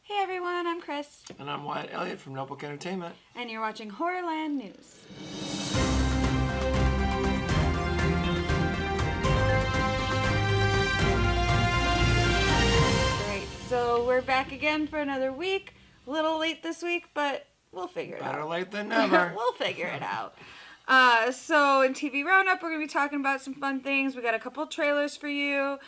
Hey everyone, I'm Kris. And I'm Wyatt Elliott from Notebook Entertainment. And you're watching Horrorland News. Great, so we're back again for another week. A little late this week, but we'll figure it out. Better late than never. We'll figure it out. So in TV Roundup, we're going to be talking about some fun things. We got a couple trailers for you.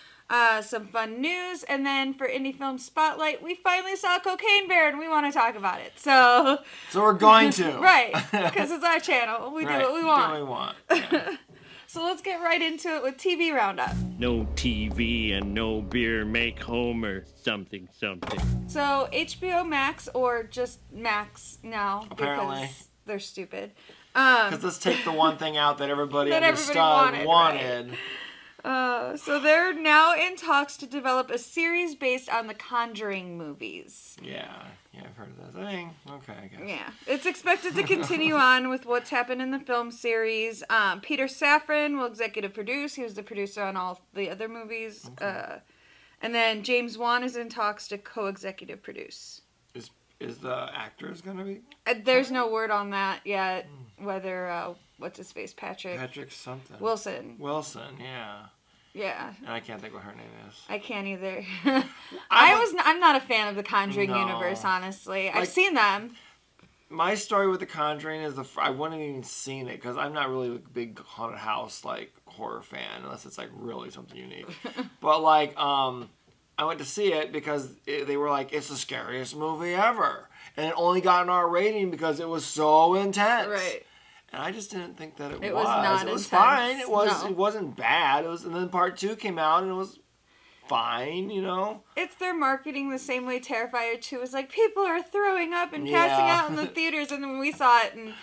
Some fun news, and then for Indie Film Spotlight, we finally saw Cocaine Bear, and we want to talk about it. So we're going to. Right, because it's our channel. We do what we want. Do what we want. Yeah. So let's get right into it with TV Roundup. No TV and no beer make Homer something. So HBO Max, or just Max now, apparently, because they're stupid. Because let's take the one thing out that everybody wanted. Right. So they're now in talks to develop a series based on the Conjuring movies. Yeah, I've heard of that thing. Okay, I guess. Yeah, it's expected to continue on with what's happened in the film series. Peter Safran will executive produce. He was the producer on all the other movies. Okay. And then James Wan is in talks to co-executive produce. Is the actors going to be? There's no word on that yet. Whether what's his face, Patrick something. Wilson, yeah. Yeah. And I can't think what her name is. I can't either. I'm not a fan of the Conjuring universe, honestly. Like, I've seen them. My story with the Conjuring is I wouldn't even seen it because I'm not really a big haunted house horror fan unless it's really something unique. But I went to see it because they were like, it's the scariest movie ever. And it only got an R rating because it was so intense. Right. And I just didn't think that it was. Not it was intense. fine. No. It wasn't bad. And then part 2 came out and it was fine, It's their marketing the same way Terrifier 2 was people are throwing up and passing out in the theaters, and then we saw it, and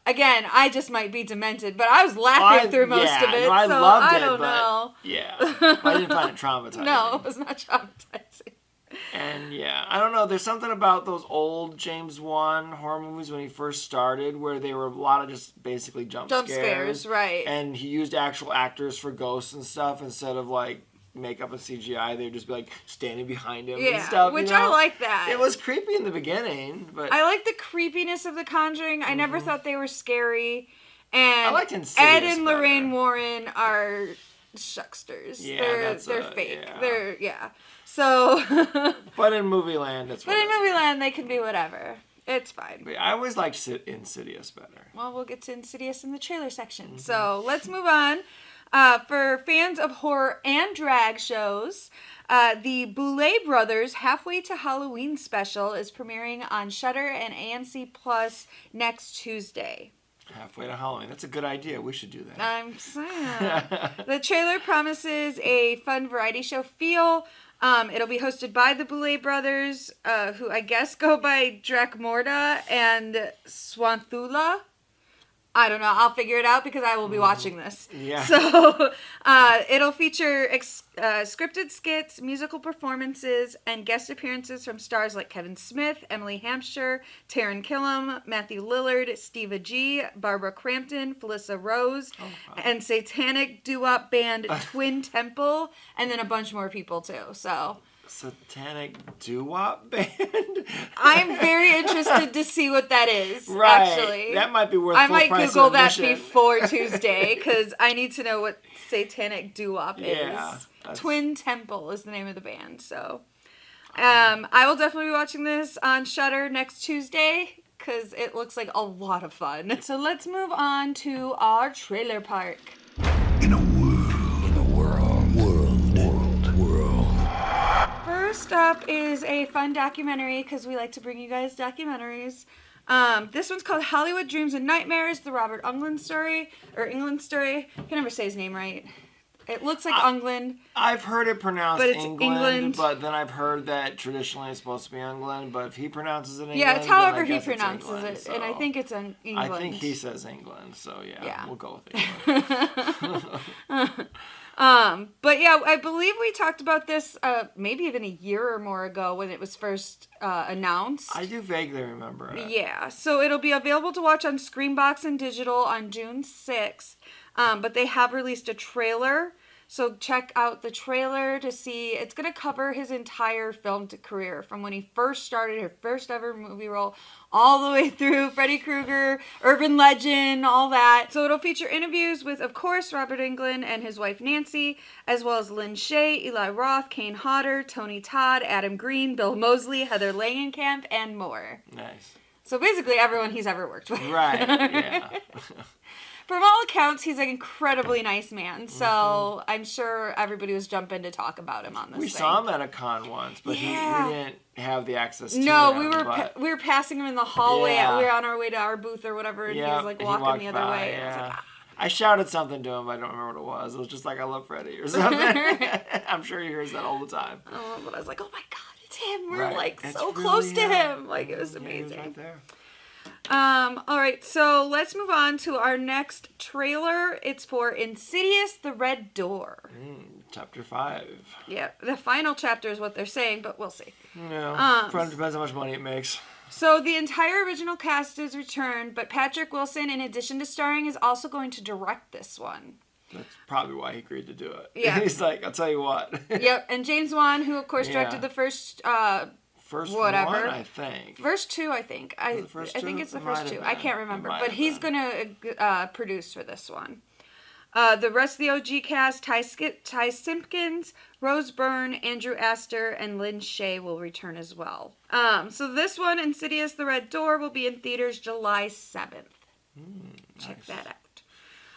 again, I just might be demented, but I was laughing through most of it, I so loved I don't know. Yeah, I didn't find it traumatizing. No, it was not traumatizing. And I don't know, there's something about those old James Wan horror movies when he first started where they were a lot of just basically jump scares, right. And he used actual actors for ghosts and stuff instead of makeup and CGI. They'd just be standing behind him and stuff. Which I like that. It was creepy in the beginning, but I like the creepiness of The Conjuring. I never thought they were scary. And I liked Insidious Ed and better. Lorraine Warren are shucksters. Yeah, they're fake. Yeah. So But in movie land it's whatever. But in movie land they can be whatever. It's fine. But I always liked Insidious better. Well, we'll get to Insidious in the trailer section. So let's move on. For fans of horror and drag shows, the Boulet Brothers Halfway to Halloween special is premiering on Shudder and AMC Plus next Tuesday. Halfway to Halloween. That's a good idea. We should do that. I'm saying. The trailer promises a fun variety show feel. It'll be hosted by the Boulet Brothers, who I guess go by Dracmorda and Swanthula. I don't know. I'll figure it out because I will be watching this. Yeah. So it'll feature scripted skits, musical performances, and guest appearances from stars like Kevin Smith, Emily Hampshire, Taran Killam, Matthew Lillard, Steve G, Barbara Crampton, Felissa Rose, and satanic doo-wop band Twin Temple, and then a bunch more people too. So. Satanic doo-wop band? I'm very interested to see what that is, right. Actually. That might be worth I full might price Google of that admission. before Tuesday, because I need to know what satanic doo-wop is. Twin Temple is the name of the band, so. I will definitely be watching this on Shudder next Tuesday, because it looks like a lot of fun. So let's move on to our trailer park. First up is a fun documentary, because we like to bring you guys documentaries. This one's called Hollywood Dreams and Nightmares, the Robert Englund story. I can never say his name right. It looks like Englund. I've heard it pronounced but it's England, but then I've heard that traditionally it's supposed to be England, but if he pronounces it England, yeah, it's however he it's pronounces England, it, so and I think it's in England. I think he says England, so yeah. We'll go with it. But yeah, I believe we talked about this maybe even a year or more ago when it was first announced. I do vaguely remember it. Yeah, so it'll be available to watch on Screambox and digital on June 6th, but they have released a trailer. So check out the trailer to see. It's going to cover his entire film career from when he first started, his first ever movie role, all the way through Freddy Krueger, urban legend, all that. So it'll feature interviews with, of course, Robert Englund and his wife Nancy, as well as Lynn Shay, Eli Roth, Kane Hodder, Tony Todd, Adam Green, Bill Moseley, Heather Langenkamp, and more. Nice. So basically everyone he's ever worked with. Right, yeah. From all accounts, he's an incredibly nice man. So I'm sure everybody was jumping to talk about him on this We thing. saw him at a con once, but we didn't have the access to him. We were passing him in the hallway. Yeah. We were on our way to our booth or whatever, and he was like walking the other way. And I was like, I shouted something to him, but I don't remember what it was. It was just like, I love Freddy or something. I'm sure he hears that all the time. Oh, but I was like, oh my God, it's him. We're Right. like It's so really close to him. him. Like, it was amazing. He was right there. All right, so let's move on to our next trailer. It's for Insidious: The Red Door. Chapter 5. Yeah, the final chapter is what they're saying, but we'll see. Yeah, depends how much money it makes. So the entire original cast is returned, but Patrick Wilson, in addition to starring, is also going to direct this one. That's probably why he agreed to do it. Yeah. He's like, I'll tell you what. Yep, and James Wan, who of course directed the first First whatever. one, I think. First two, I think. I it first think two? it's the It first might have two. been. I can't It remember, might but have he's been. gonna produce for this one. The rest of the OG cast: Ty Simpkins, Rose Byrne, Andrew Astor, and Lynn Shay will return as well. So this one, Insidious: The Red Door, will be in theaters July 7th. Check that out.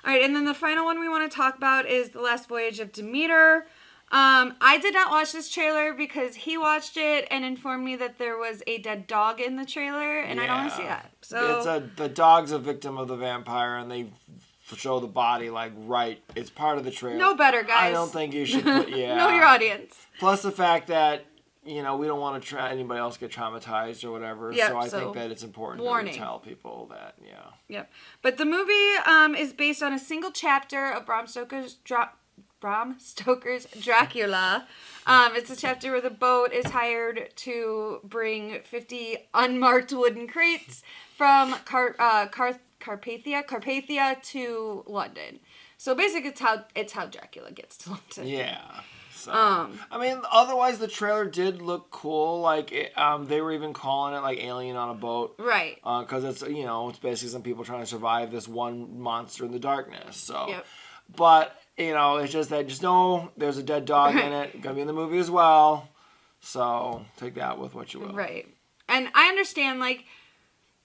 All right, and then the final one we want to talk about is The Last Voyage of Demeter. I did not watch this trailer because he watched it and informed me that there was a dead dog in the trailer, and I don't want to see that. So the dog's a victim of the vampire, and they show the body like right. It's part of the trailer. know better, guys. I don't think you should. Put, yeah. Know your audience. Plus the fact that we don't want to anybody else get traumatized or whatever. Yep, so I so think that it's important warning. to tell people that. Yeah. Yep. But the movie is based on a single chapter of Bram Stoker's Dracula. It's a chapter where the boat is hired to bring 50 unmarked wooden crates from Carpathia to London. So basically, it's how Dracula gets to London. Yeah. So, I mean, otherwise the trailer did look cool. Like they were even calling it like Alien on a Boat, Right. Because it's it's basically some people trying to survive this one monster in the darkness. So, Yep. But it's just that know there's a dead dog in it. Gonna be in the movie as well. So take that with what you will. Right. And I understand, like,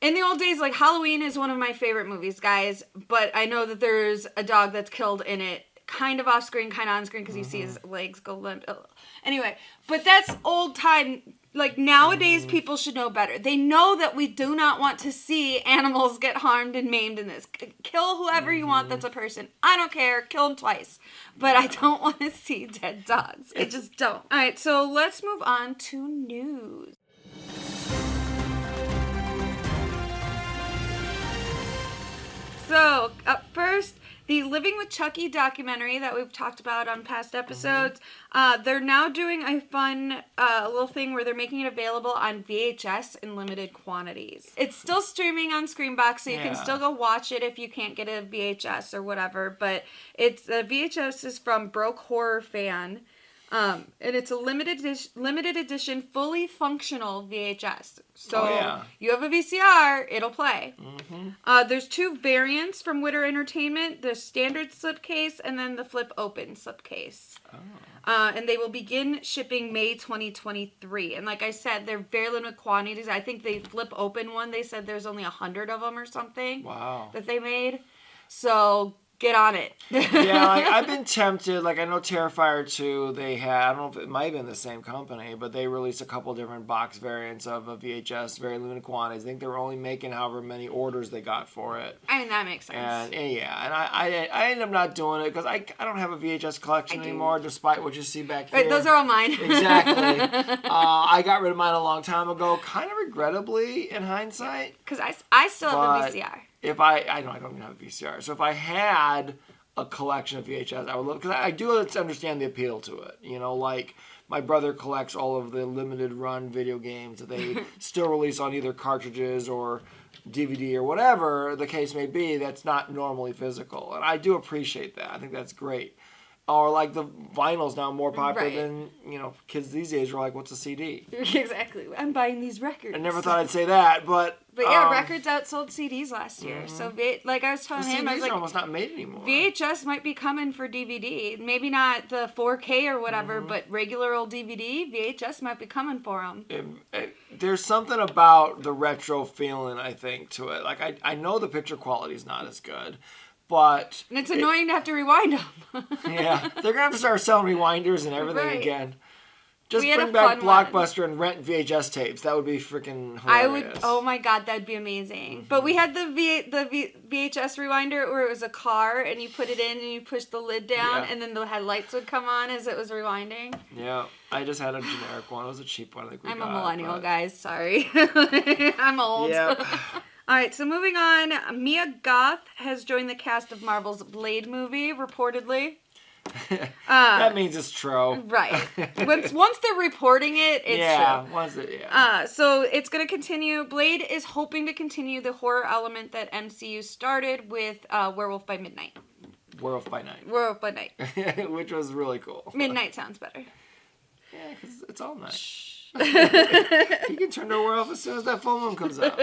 in the old days, like, Halloween is one of my favorite movies, guys. But I know that there's a dog that's killed in it, kind of off screen, kind of on screen, because you see his legs go limp. Anyway, but that's old time. Like, nowadays, people should know better. They know that we do not want to see animals get harmed and maimed in this. Kill whoever you want that's a person. I don't care. Kill them twice. But I don't want to see dead dogs. I just don't. All right, so let's move on to news. So, up first, the Living with Chucky documentary that we've talked about on past episodes, they're now doing a fun little thing where they're making it available on VHS in limited quantities. It's still streaming on Screenbox, so you can still go watch it if you can't get a VHS or whatever, but VHS is from Broke Horror Fan. And it's a limited edition, fully functional VHS. So you have a VCR, it'll play. There's two variants from Witter Entertainment: the standard slipcase and then the flip open slipcase. And they will begin shipping May 2023. And like I said, they're very limited quantities. I think the flip open one, they said there's only 100 of them or something. Wow. That they made. So get on it. Yeah, like, I've been tempted. Like, I know Terrifier 2, they had, I don't know if it might have been the same company, but they released a couple different box variants of a VHS, very limited quantities. I think they were only making however many orders they got for it. I mean, that makes sense. And I ended up not doing it because I don't have a VHS collection anymore, despite what you see back here. Right, those are all mine. Exactly. I got rid of mine a long time ago, kind of regrettably in hindsight. Because I still have a VCR. If I don't even have a VCR. So if I had a collection of VHS, I would look, because I do understand the appeal to it. Like my brother collects all of the limited run video games that they still release on either cartridges or DVD or whatever the case may be. That's not normally physical, and I do appreciate that. I think that's great. Or like the vinyl's now more popular Right. than, kids these days are like, what's a CD? Exactly. I'm buying these records. I never thought I'd say that, but... But yeah, records outsold CDs last year. So, like I was telling him, I was CDs like, are almost not made anymore. VHS might be coming for DVD. Maybe not the 4K or whatever, but regular old DVD, VHS might be coming for them. There's something about the retro feeling, I think, to it. Like, I know the picture quality is not as good, but... And it's annoying to have to rewind them. Yeah, they're going to have to start selling rewinders and everything Right. again. Just We had bring a back fun one. Blockbuster and rent VHS tapes. That would be freaking hilarious. I would. Oh my god, that'd be amazing. But we had the VHS rewinder where it was a car and you put it in and you push the lid down and then the headlights would come on as it was rewinding. Yeah, I just had a generic one. It was a cheap one. I think we I'm got, a millennial, but... guys. Sorry, I'm old. Yeah. All right, so moving on, Mia Goth has joined the cast of Marvel's Blade movie, reportedly. That means it's true. Right. Once they're reporting it, it's true. Once it, yeah. So it's going to continue. Blade is hoping to continue the horror element that MCU started with Werewolf by Midnight. Werewolf by Night. Werewolf by Night. Which was really cool. Midnight sounds better. Yeah, because it's all night. You can turn to a werewolf as soon as that full moon comes out.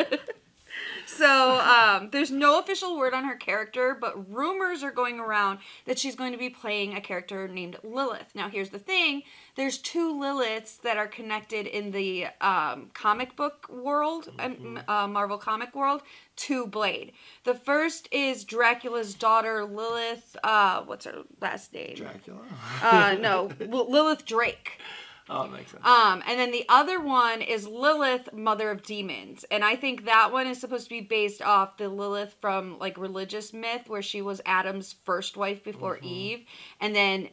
So, there's no official word on her character, but rumors are going around that she's going to be playing a character named Lilith. Now, here's the thing. There's two Liliths that are connected in the comic book world, Marvel comic world, to Blade. The first is Dracula's daughter, Lilith, what's her last name? Dracula? No, Lilith Drake. Oh, it makes sense. And then the other one is Lilith, Mother of Demons. And I think that one is supposed to be based off the Lilith from, like, religious myth, where she was Adam's first wife before Eve. And then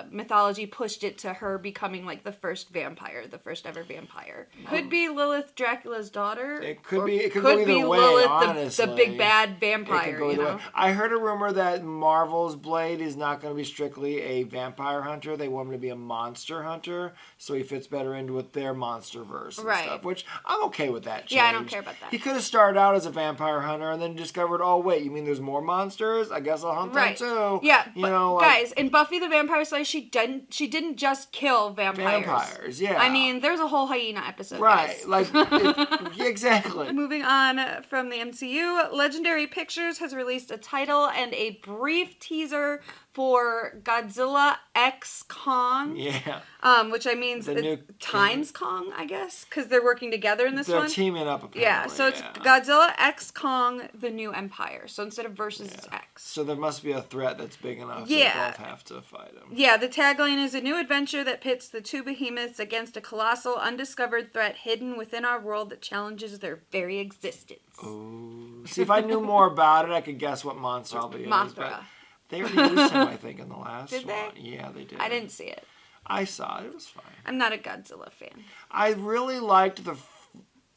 mythology pushed it to her becoming, like, the first vampire, the first ever vampire. Could be Lilith, Dracula's daughter. It could be. It could could go either be way, Lilith, honestly. the big bad It vampire, could go either you know? way. I heard a rumor that Marvel's Blade is not going to be strictly a vampire hunter. They want him to be a monster hunter, so he fits better into with their monster verse and stuff, which I'm okay with that change. Yeah, I don't care about that. He could have started out as a vampire hunter and then discovered, oh, wait, you mean there's more monsters? I guess I'll hunt them too. Yeah, you know, like, guys, in Buffy the Vampire Slayer, she didn't just kill vampires. Vampires, yeah. I mean, there's a whole hyena episode, right, guys. like, exactly. Moving on from the MCU, Legendary Pictures has released a title and a brief teaser for Godzilla X Kong. Yeah. Which I mean The new it's times Kong, I guess, because they're working together in this They're one. teaming up, apparently. Yeah, so it's Godzilla X Kong, the new Empire. So instead of versus, it's X. So there must be a threat that's big enough that both have to fight him. Yeah, the tagline is a new adventure that pits the two behemoths against a colossal, undiscovered threat hidden within our world that challenges their very existence. Ooh. See, if I knew more about it, I could guess what monster it is. Mothra. But they already used him, I think, in the last Did one. they? Yeah, they did. I didn't see it. I saw it. It was fine. I'm not a Godzilla fan. I really liked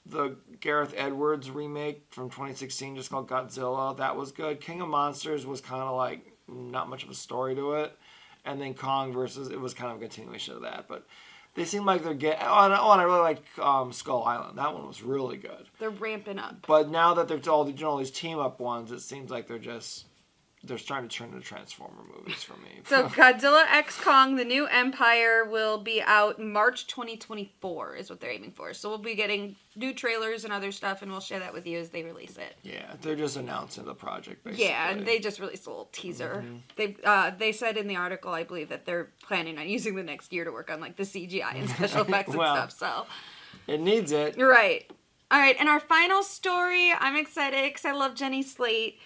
the Gareth Edwards remake from 2016, just called Godzilla. That was good. King of Monsters was kind of like not much of a story to it. And then Kong versus, it was kind of a continuation of that. But they seem like they're getting... Oh, and I really liked Skull Island. That one was really good. They're ramping up. But now that they're all doing all these team-up ones, it seems like they're starting to turn into Transformer movies for me. So Godzilla X Kong, the new Empire, will be out March 2024 is what they're aiming for. So we'll be getting new trailers and other stuff, and we'll share that with you as they release it. Yeah, they're just announcing the project, basically. Yeah, and they just released a little teaser. They said in the article, I believe, that they're planning on using the next year to work on like the CGI and special effects and stuff. So it needs it. You're right. All right, and our final story, I'm excited because I love Jenny Slate.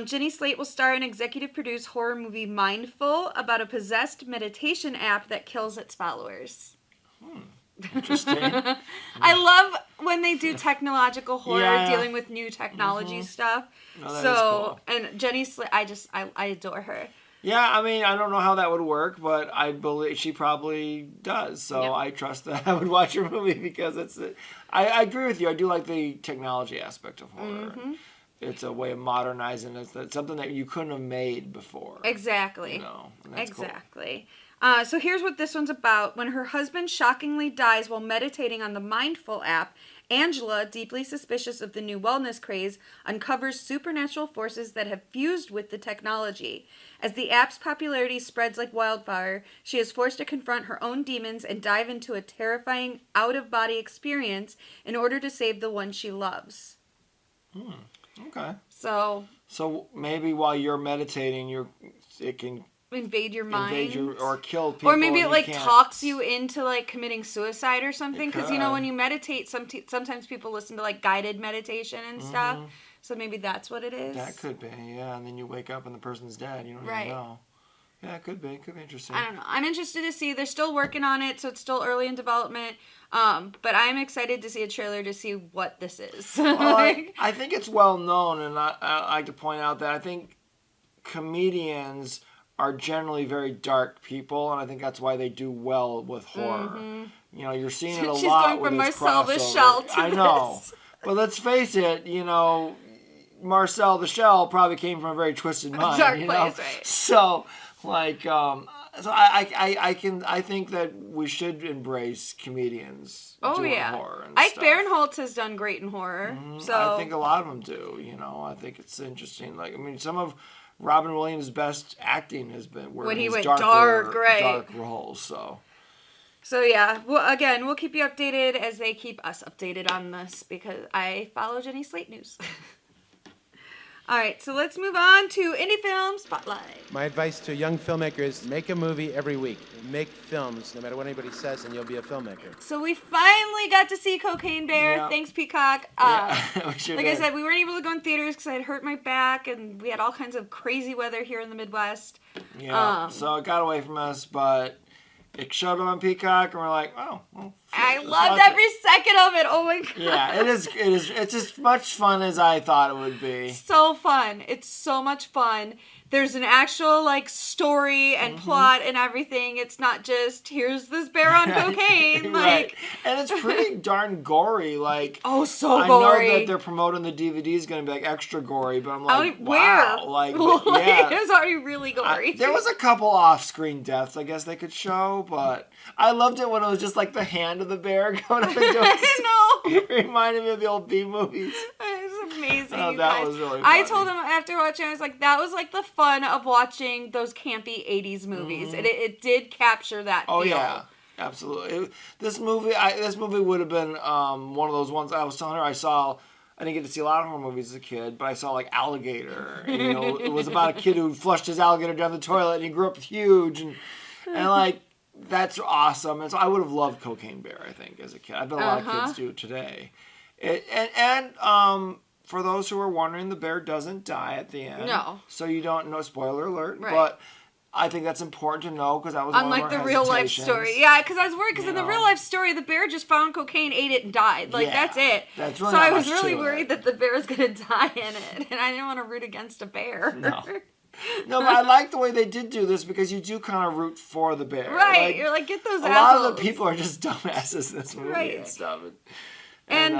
Jenny Slate will star and executive produce horror movie Mindful about a possessed meditation app that kills its followers. Interesting. I love when they do technological horror dealing with new technology stuff. Oh, that is cool. And Jenny Slate, I adore her. Yeah, I mean, I don't know how that would work, but I believe she probably does. So I trust that I would watch her movie because I agree with you. I do like the technology aspect of horror. It's a way of modernizing it. It's something that you couldn't have made before. Exactly. You know, and that's exactly. Cool. So here's what this one's about. When her husband shockingly dies while meditating on the Mindful app, Angela, deeply suspicious of the new wellness craze, uncovers supernatural forces that have fused with the technology. As the app's popularity spreads like wildfire, she is forced to confront her own demons and dive into a terrifying out-of-body experience in order to save the one she loves. Okay. So maybe while you're meditating, it can invade your mind, or kill people, or maybe it like can't... talks you into like committing suicide or something. Because when you meditate, sometimes people listen to like guided meditation and stuff. So maybe that's what it is. That could be, yeah. And then you wake up and the person's dead. You don't even know. Yeah, it could be. It could be interesting. I don't know. I'm interested to see. They're still working on it, so it's still early in development. But I'm excited to see a trailer to see what this is. Well, I think it's well known, and I like to point out that I think comedians are generally very dark people, and I think that's why they do well with horror. You're seeing it a She's lot going with from this Marcel the crossover. Shell to I know. this. But let's face it, Marcel the Shell probably came from a very twisted mind. Dark place, right. So, I think that we should embrace comedians doing horror and Ike stuff. Barinholtz has done great in horror. So I think a lot of them do. I think it's interesting. Some of Robin Williams' best acting has been when he went dark roles. So yeah, we'll keep you updated as they keep us updated on this because I follow Jenny Slate News. All right, so let's move on to Indie Film Spotlight. My advice to young filmmakers, make a movie every week. Make films, no matter what anybody says, and you'll be a filmmaker. So we finally got to see Cocaine Bear. Yeah. Thanks, Peacock. We sure like did. I said, we weren't able to go in theaters because I had hurt my back, and we had all kinds of crazy weather here in the Midwest. Yeah, so it got away from us, but it showed up on Peacock, and we're like, oh, well, I loved every second of it. Oh my god. Yeah, it is. It's just much fun as I thought it would be. So fun. It's so much fun. There's an actual story and plot and everything. It's not just here's this bear on cocaine. Right. And it's pretty darn gory. So I gory. know that they're promoting the DVD is going to be extra gory, but I'm like, where? wow. Yeah. It was already really gory. There was a couple off-screen deaths I guess they could show, but I loved it when it was just the hand of the bear going up and doing I know. It reminded me of the old B movies. It was amazing. Oh, that was really funny. I told him after watching, I was like, that was the fun of watching those campy 80s movies. And it did capture that feel. Yeah. Absolutely. This movie would have been one of those ones I was telling her I saw. I didn't get to see a lot of horror movies as a kid, but I saw Alligator. And, it was about a kid who flushed his alligator down the toilet, and he grew up huge, and that's awesome. And so I would have loved Cocaine Bear, I think, as a kid. I bet a lot of kids do today. For those who are wondering, the bear doesn't die at the end. No. So you don't know. Spoiler alert. Right. But I think that's important to know because that was unlike one of our the real life hesitations. story. Yeah, because I was worried because in the real life story, the bear just found cocaine, ate it, and died. That's it. That's really so not I was much really to worried it. that the bear was going to die in it, and I didn't want to root against a bear. No, but I like the way they did do this because you do kind of root for the bear. Right, you're like, get those a assholes. lot of the people are just dumbasses in this movie and stuff. And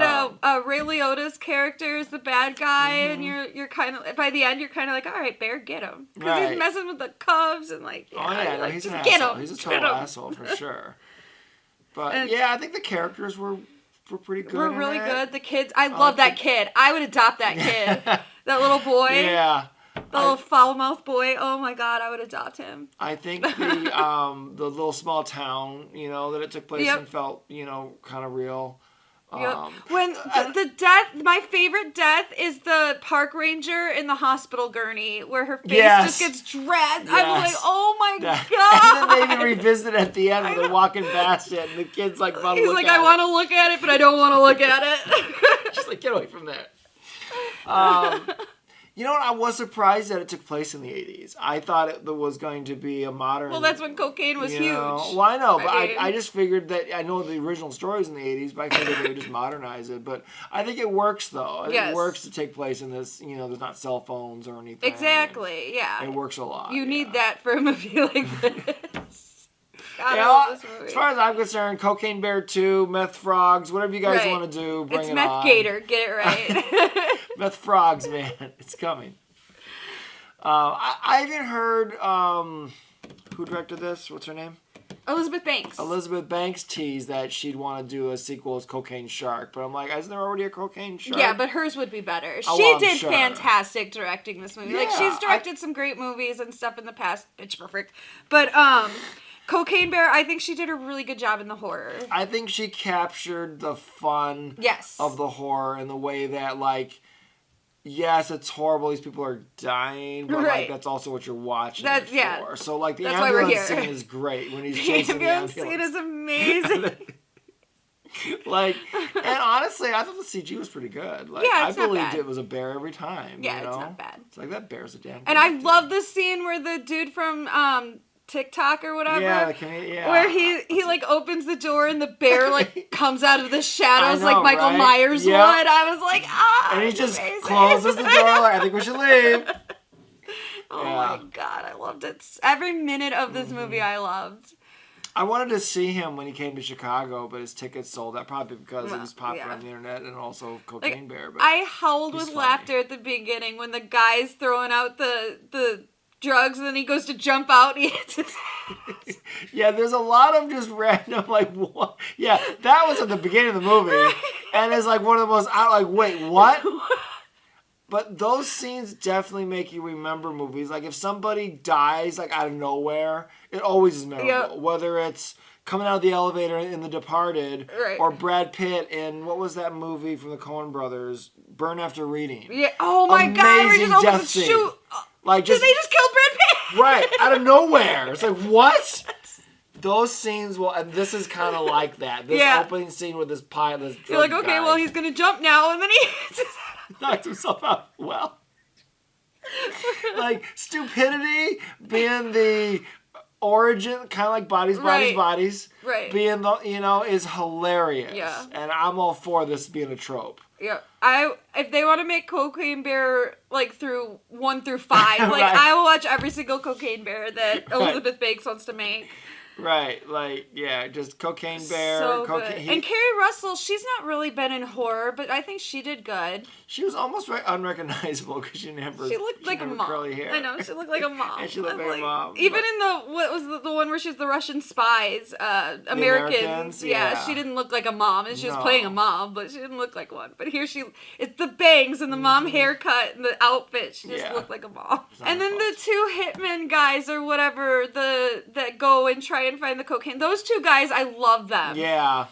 Ray Liotta's character is the bad guy, and you're kind of by the end you're kind of like, all right, bear, get him, because he's messing with the cubs and he's just an get asshole. him. He's a total asshole for sure. But I think the characters were pretty good. We're really good. The kids, I love that kid. I would adopt that kid, that little boy. Yeah. The little foul-mouthed boy. Oh my God, I would adopt him. I think the little small town, that it took place in felt, kind of real. When the death, my favorite death is the park ranger in the hospital gurney where her face just gets dragged. Yes. I'm like, oh my God. And then they even revisit at the end when they're walking past it and the kid's like, he's like, I want to look at it, but I don't want to look at it. She's like, get away from there. You know what? I was surprised that it took place in the 80s. I thought it was going to be a modern... Well, that's when cocaine was huge. Well, I know, but I just figured that... I know the original story is in the 80s, but I figured they would just modernize it. But I think it works, though. Yes. It works to take place in this... there's not cell phones or anything. Exactly, yeah. It works a lot. You need that for a movie like this. God, Yeah, I love this movie. as far as I'm concerned, Cocaine Bear 2, Meth Frogs, whatever you guys want to do, bring it's it Meth on. Gator, get it right. Meth Frogs, man. It's coming. I even heard, who directed this? What's her name? Elizabeth Banks. Elizabeth Banks teased that she'd want to do a sequel as Cocaine Shark, but I'm like, isn't there already a Cocaine Shark? Yeah, but hers would be better. Oh, She well, I'm did sure. fantastic directing this movie. Like, Yeah, she's directed some great movies and stuff in the past. Bitch perfect. But, Cocaine Bear, I think she did a really good job in the horror. I think she captured the fun Yes. of the horror in the way that, like, yes, it's horrible. These people are dying, but like Right. that's also what you're watching That- it yeah. for. So like the That's why we're ambulance here. scene is great when he's The chasing the ambulance scene ambulance. is amazing. Like, and honestly, I thought the CG was pretty good. Like, Yeah, I it's not believed bad. it was a bear every time. Yeah, you know? it's not bad. It's like that bear's a damn. And good I actor. love the scene where the dude from TikTok or whatever, Yeah, yeah. where he like opens the door and the bear like comes out of the shadows I know, like Michael right? Myers Yep. would. I was like, And he it's just amazing. closes the door. Like, I think we should leave. Oh Yeah. my god, I loved it. Every minute of this movie I loved. I wanted to see him when he came to Chicago, but his tickets sold out probably because he was popular Yeah. on the internet and also Cocaine Like, Bear. But I howled he's with funny. laughter at the beginning when the guy's throwing out the drugs and then he goes to jump out and he hits his head. yeah, there's a lot of just random like what? Yeah, that was at the beginning of the movie, and it's like one of the most out like wait what? But those scenes definitely make you remember movies. Like if somebody dies like out of nowhere, it always is memorable. Yep. Whether it's coming out of the elevator in The Departed, Right. or Brad Pitt in what was that movie from the Coen Brothers, Burn After Reading. Yeah. Oh my god, where he Amazing just opens death the scene. shoot. Like Did just they just kill Brad Pitt? right out of nowhere. It's like what? Those scenes will, and this is kind of like that. This Yeah. opening scene with this pie, this You're like, drug okay, guy well he's gonna jump now, and then he hits his head. knocks himself out. Well, like stupidity being the origin, kind of like bodies, Right. bodies, Right. being the is hilarious. Yeah. And I'm all for this being a trope. Yeah, if they want to make Cocaine Bear like through 1 through 5, like Right. I will watch every single Cocaine Bear that Elizabeth Banks wants to make. Right, like yeah, just Cocaine Bear, So cocaine. good. And Carrie Russell, she's not really been in horror, but I think she did good. She was almost unrecognizable because she She looked like a never mom. curly hair. I know, she looked like a mom. And she looked I'm like a mom, Even but- in what was the one where she's the Russian spies, Americans. Americans, Yeah, yeah. she didn't look like a mom, and she was No. playing a mom, but she didn't look like one. But here it's the bangs and the mom haircut and the outfit. She just Mm-hmm. Yeah. looked like a mom. not And her then fault. the two hitmen guys or whatever, that go and try and find the cocaine. Those two guys, I love them. Yeah.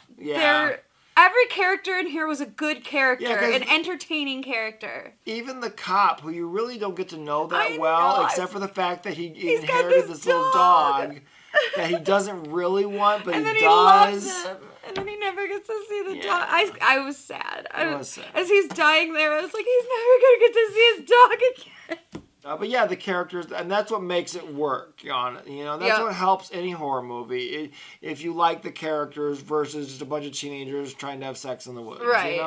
Every character in here was a good character, Yeah, 'cause- an entertaining character. Even the cop, who you really don't get to know that I well, know, except for the fact that he He's got inherited this this little dog. dog that he doesn't really want, but And then he he does. loves him. And then he never gets to see the Yeah. dog. I was sad. It was sad. As he's dying there, I was like, he's never going to get to see his dog again. But yeah, the characters, and that's what makes it work. That's Yeah. what helps any horror movie. If you like the characters versus just a bunch of teenagers trying to have sex in the woods. Right.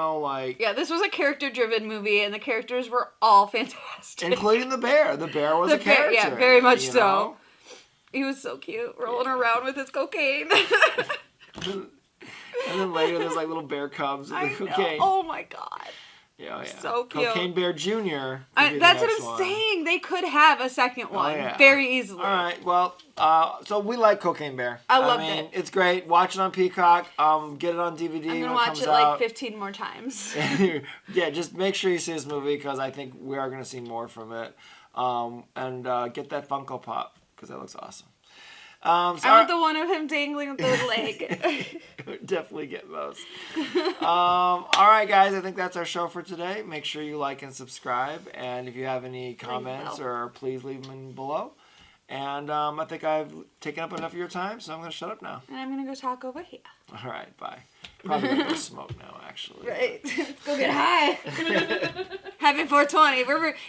Yeah, this was a character-driven movie, and the characters were all fantastic. Including the bear. The bear was The a bear, character. yeah, very much you so. know? He was so cute, rolling around with his cocaine. And then later there's like little bear cubs with I the know. cocaine. Oh my god. Yeah. So cute. Cocaine Bear Jr. That's what I'm saying. They could have a second one yeah. very easily. All right. Well, so we like Cocaine Bear. I loved it. It's great. Watch it on Peacock. Get it on DVD I'm when gonna it watch comes it out. like 15 more times. Yeah, just make sure you see this movie because I think we are going to see more from it. And get that Funko Pop because that looks awesome. I want the one of him dangling with the leg. Definitely get those. All right, guys. I think that's our show for today. Make sure you like and subscribe. And if you have any comments, or please leave them below. And I think I've taken up enough of your time, so I'm going to shut up now. And I'm gonna go talk over here. All right, bye. Probably going to go smoke now, actually. Right. Let's go get high. Happy 420.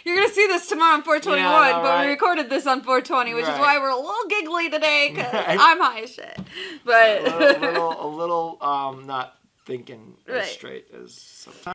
You're gonna see this tomorrow on 421, Yeah, I know, but right? we recorded this on 420, which is Right. why we're a little giggly today because Right. I'm high as shit. But A little not thinking as Right. straight as sometimes.